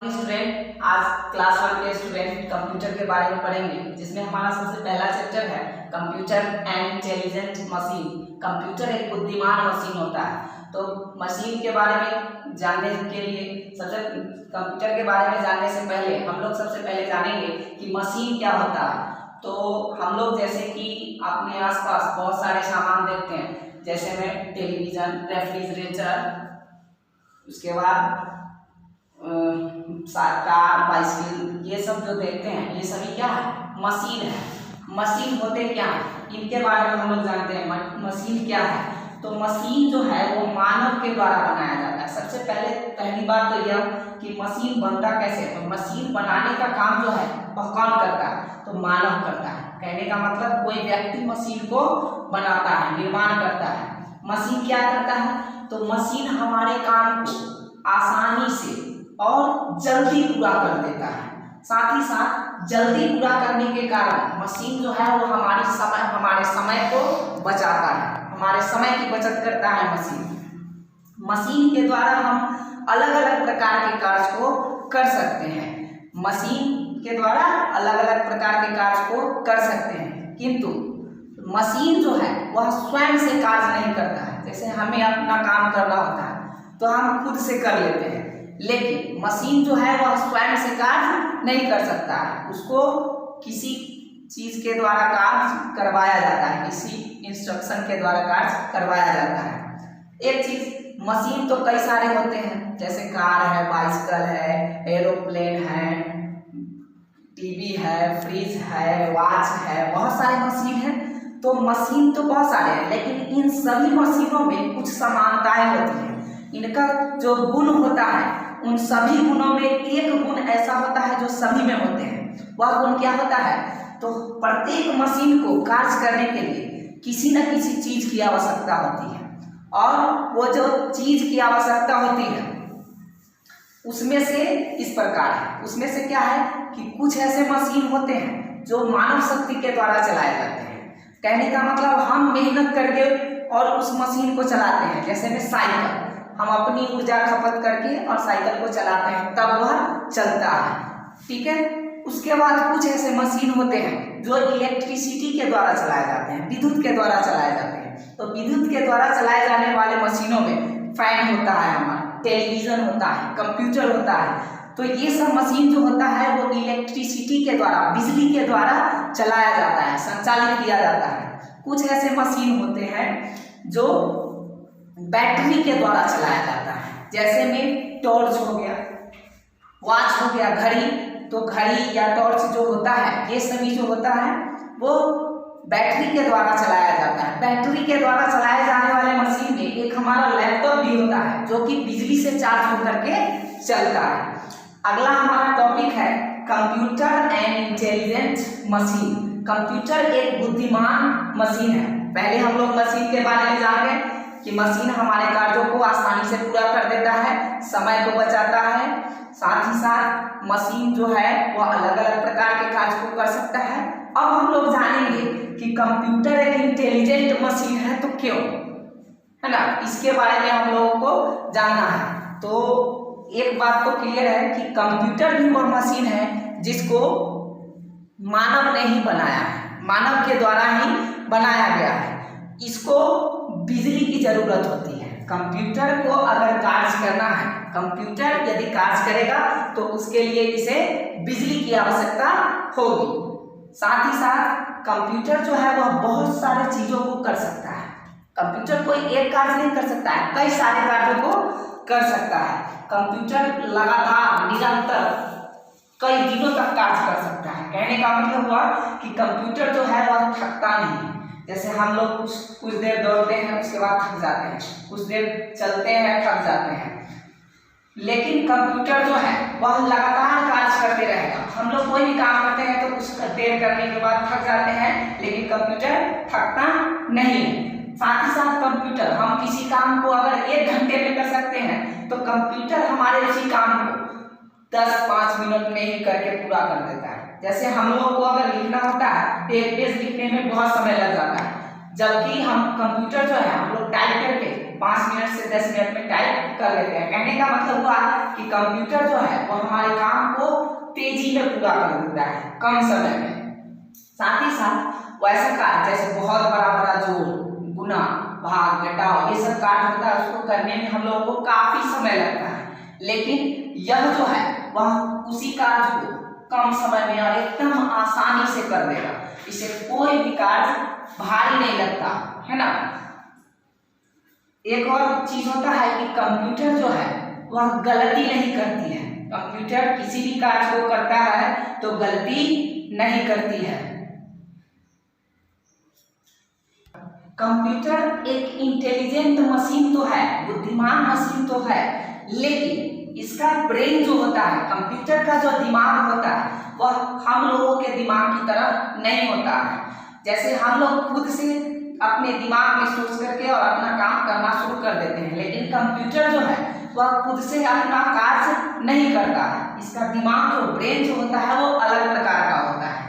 Student, आज class 1 के student computer के बारे में पढ़ेंगे, जिसमें हमारा सबसे पहला चैप्टर है computer and intelligent machine. Computer एक बुद्धिमान मशीन होता है। तो मशीन के बारे में जानने के लिए कंप्यूटर के बारे में जानने से पहले हम लोग सबसे पहले जानेंगे कि मशीन क्या होता है। तो हम लोग जैसे कि अपने आसपास बहुत सारे सामान देखते हैं, जैसे में टेलीविज़न, रेफ्रिजरेटर, उसके बाद कार, बाइसिकल, ये सब जो देखते हैं ये सभी क्या है? मशीन है। मशीन होते क्या है इनके बारे में हम लोग जानते हैं। मशीन क्या है? तो मशीन जो है वो मानव के द्वारा बनाया जाता है। सबसे पहली बात तो यह कि मशीन बनता कैसे है। तो मशीन बनाने का काम जो है वह कौन करता है? तो मानव करता है। कहने का मतलब कोई व्यक्ति मशीन को बनाता है, निर्माण करता है। मशीन क्या करता है? तो मशीन हमारे काम को आसानी से और जल्दी पूरा कर देता है। साथ ही साथ जल्दी पूरा करने के कारण मशीन जो है वो हमारे समय को बचाता है, हमारे समय की बचत करता है। मशीन के द्वारा हम अलग अलग प्रकार के कार्य को कर सकते हैं। मशीन के द्वारा अलग अलग प्रकार के कार्य को कर सकते हैं, किंतु मशीन जो है वह स्वयं से कार्य नहीं करता है। जैसे हमें अपना काम करना होता है तो हम खुद से कर लेते हैं, लेकिन मशीन जो है वह स्वयं से कार्य नहीं कर सकता है। उसको किसी चीज के द्वारा कार्य करवाया जाता है, किसी इंस्ट्रक्शन के द्वारा कार्य करवाया जाता है। एक चीज, मशीन तो कई सारे होते हैं, जैसे कार है, बाइसिकल है, एरोप्लेन है, टीवी है, फ्रिज है, वॉच है, बहुत सारे मशीन है। तो मशीन तो बहुत सारे हैं, लेकिन इन सभी मशीनों में कुछ समानताएं होती हैं। इनका जो गुण होता है, उन सभी गुणों में एक गुण ऐसा होता है जो सभी में होते हैं। वह गुण क्या होता है? तो प्रत्येक मशीन को कार्य करने के लिए किसी न किसी चीज की आवश्यकता होती है, और वो जो चीज की आवश्यकता होती है उसमें से इस प्रकार है। उसमें से क्या है कि कुछ ऐसे मशीन होते हैं जो मानव शक्ति के द्वारा चलाए जाते हैं। कहने का मतलब हम मेहनत करके और उस मशीन को चलाते हैं। जैसे में साइकिल, हम अपनी ऊर्जा खपत करके और साइकिल को चलाते हैं, तब वह चलता है। ठीक है। उसके बाद कुछ ऐसे मशीन होते हैं जो इलेक्ट्रिसिटी के द्वारा चलाए जाते हैं, विद्युत के द्वारा चलाए जाते हैं। तो विद्युत के द्वारा चलाए जाने वाले मशीनों में फैन होता है, हमारा टेलीविजन होता है, कंप्यूटर होता है। तो ये सब मशीन जो होता है वो इलेक्ट्रिसिटी के द्वारा, बिजली के द्वारा चलाया जाता है, संचालित किया जाता है। कुछ ऐसे मशीन होते हैं जो बैटरी के द्वारा चलाया जाता है, जैसे में टॉर्च हो गया, वॉच हो गया, घड़ी। तो घड़ी या टॉर्च जो होता है, ये सभी जो होता है वो बैटरी के द्वारा चलाया जाता है। बैटरी के द्वारा चलाए जाने वाले मशीन में एक हमारा लैपटॉप भी होता है, जो कि बिजली से चार्ज होकर के चलता है। अगला हमारा टॉपिक है computer and intelligent machine. Computer एक बुद्धिमान मशीन है। पहले हम लोग मशीन के बारे में जान गए कि मशीन हमारे कार्यों को आसानी से पूरा कर देता है, समय को बचाता है। साथ ही साथ मशीन जो है वह अलग अलग प्रकार के कार्य को कर सकता है। अब हम लोग जानेंगे कि कंप्यूटर एक इंटेलिजेंट मशीन है तो क्यों, है ना, इसके बारे में हम लोगों को जानना है। तो एक बात तो क्लियर है कि कंप्यूटर भी वह मशीन है जिसको मानव ने ही बनाया है, मानव के द्वारा ही बनाया गया है। इसको बिजली की जरूरत होती है। कंप्यूटर को अगर कार्य करना है, कंप्यूटर यदि कार्य करेगा तो उसके लिए इसे बिजली की आवश्यकता होगी। साथ ही साथ कंप्यूटर जो है वह बहुत सारे चीजों को कर सकता है। कंप्यूटर कोई एक कार्य नहीं कर सकता है, कई सारे कार्यों को कर सकता है। कंप्यूटर लगातार निरंतर कई दिनों तक कार्य कर सकता है। कहने का मतलब हुआ कि कंप्यूटर जो है वह थकता नहीं। जैसे हम लोग कुछ देर दौड़ते हैं, उसके बाद थक जाते हैं, कुछ देर चलते हैं, थक जाते हैं, लेकिन कंप्यूटर जो है वह लगातार कार्य करते रहेगा। हम लोग कोई भी काम करते हैं तो कुछ देर करने के बाद थक जाते हैं, लेकिन कंप्यूटर थकता नहीं। साथ ही साथ कंप्यूटर, हम किसी काम को अगर 1 घंटे में कर सकते हैं तो कंप्यूटर हमारे उसी काम को 10-5 मिनट में ही करके पूरा कर देता है। जैसे हम लोगों को अगर लिखना होता है तो एक पेज लिखने में बहुत समय लग जाता है, जबकि हम कंप्यूटर जो है हम लोग टाइप करके 5 मिनट से 10 मिनट में टाइप कर लेते हैं। कहने का मतलब हुआ कि कंप्यूटर जो है वो हमारे काम को तेजी में पूरा कर देता है, कम समय में। साथ ही साथ वैसा कार्य जैसे बहुत बड़ा बड़ा जोड़, गुना, भाग, घटाव, ये सब कार्य होता है, उसको करने में हम लोगों को काफी समय लगता है। लेकिन यह जो है वह उसी कार्य को कम समय में और एकदम आसानी से कर देगा। इसे कोई भी कार्य भारी नहीं लगता, है ना। एक और चीज होता है कि कंप्यूटर जो है वह गलती नहीं करती है। कंप्यूटर किसी भी कार्य को करता है तो गलती नहीं करती है। कंप्यूटर एक इंटेलिजेंट मशीन तो है, बुद्धिमान मशीन तो है, लेकिन इसका ब्रेन जो होता है, कंप्यूटर का जो दिमाग होता है, वह हम लोगों के दिमाग की तरह नहीं होता है। जैसे हम लोग खुद से अपने दिमाग में सोच करके और अपना काम करना शुरू कर देते हैं, लेकिन कंप्यूटर जो है वह खुद से अपना कार्य नहीं करता है। इसका दिमाग जो ब्रेन जो होता है वो अलग प्रकार का होता है।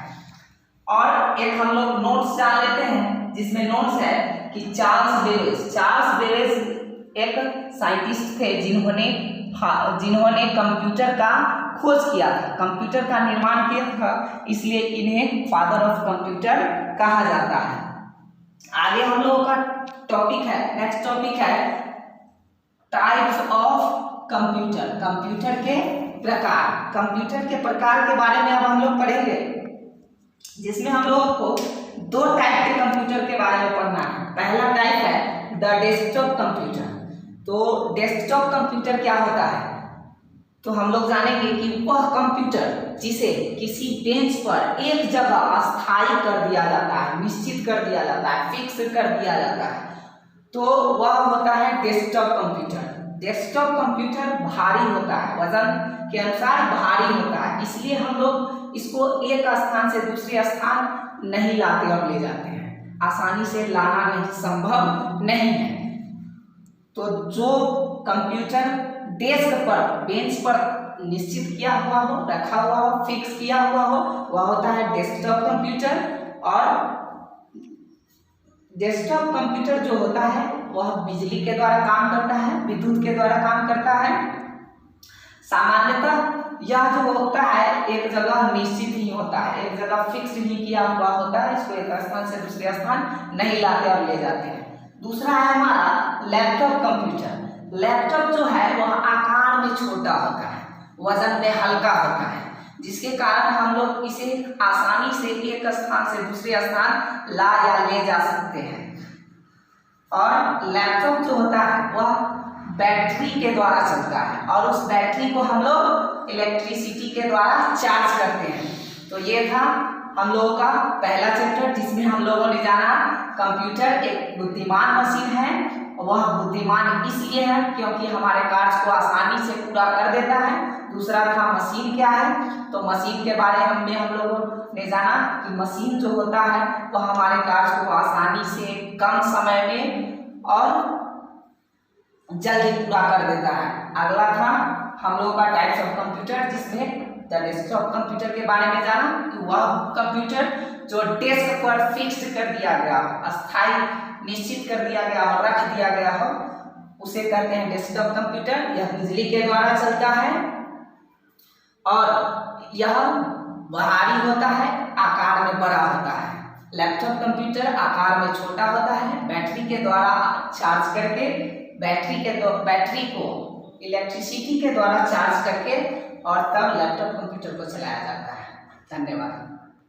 और एक हम लोग नोट्स जान लेते हैं, जिसमें नोट्स है कि चार्ल्स बेबेज एक साइंटिस्ट थे जिन्होंने कंप्यूटर का खोज किया था, कंप्यूटर का निर्माण किया था, इसलिए इन्हें फादर ऑफ कंप्यूटर कहा जाता है। आगे हम लोगों का टॉपिक है, नेक्स्ट टॉपिक है टाइप्स ऑफ कंप्यूटर, कंप्यूटर के प्रकार। कंप्यूटर के प्रकार के बारे में अब हम लोग पढ़ेंगे, जिसमें हम लोगों को 2 टाइप के कंप्यूटर के बारे में पढ़ना है। पहला टाइप है द डेस्कटॉप कंप्यूटर। तो डेस्कटॉप कंप्यूटर क्या होता है, तो हम लोग जानेंगे कि वह कंप्यूटर जिसे किसी बेंच पर एक जगह अस्थायी कर दिया जाता है, निश्चित कर दिया जाता है, फिक्स कर दिया जाता है, तो वह होता है डेस्कटॉप कंप्यूटर। डेस्कटॉप कंप्यूटर भारी होता है, वजन के अनुसार भारी होता है, इसलिए हम लोग इसको एक स्थान से दूसरे स्थान नहीं लाते और ले जाते हैं, आसानी से लाना नहीं संभव नहीं है। तो जो कंप्यूटर डेस्क पर, बेंच पर निश्चित किया हुआ हो, रखा हुआ हो, फिक्स किया हुआ हो, वह होता है डेस्कटॉप कंप्यूटर। और डेस्कटॉप कंप्यूटर जो होता है वह बिजली के द्वारा काम करता है, विद्युत के द्वारा काम करता है। सामान्यतः यह जो होता है एक जगह निश्चित ही होता है, एक जगह फिक्स ही किया हुआ होता है, इसको एक स्थान से दूसरे स्थान नहीं लाते और ले जाते हैं। दूसरा है हमारा लैपटॉप कंप्यूटर। लैपटॉप जो है वह आकार में छोटा होता है, वजन में हल्का होता है, जिसके कारण हम लोग इसे आसानी से एक स्थान से दूसरे स्थान ला या ले जा सकते हैं। और लैपटॉप जो होता है वह बैटरी के द्वारा चलता है, और उस बैटरी को हम लोग इलेक्ट्रिसिटी के द्वारा चार्ज करते हैं। तो ये था हम लोगों का पहला चैप्टर, जिसमें हम लोगों ने जाना कंप्यूटर एक बुद्धिमान मशीन है। वह बुद्धिमान इसलिए है क्योंकि हमारे कार्य को आसानी से पूरा कर देता है। दूसरा था मशीन क्या है, तो मशीन के बारे में हम लोगों ने जाना कि मशीन जो होता है वह हमारे कार्य को आसानी से कम समय में और जल्दी पूरा कर देता है। अगला था हम लोगों का टाइप्स ऑफ कंप्यूटर, जिसमें द डेस्कटॉप कंप्यूटर के बारे में जाना कि वह कंप्यूटर जो डेस्क पर फिक्स्ड कर दिया गया, अस्थायी निश्चित कर दिया गया और रख दिया गया हो, उसे कहते हैं डेस्कटॉप कंप्यूटर। यह बिजली के द्वारा चलता है और यह भारी होता है, आकार में बड़ा होता है। लैपटॉप कंप्यूटर आकार में छोटा होता है, बैटरी के द्वारा चार्ज करके, बैटरी को इलेक्ट्रिसिटी के द्वारा चार्ज करके और तब लैपटॉप कंप्यूटर को चलाया जाता है। धन्यवाद।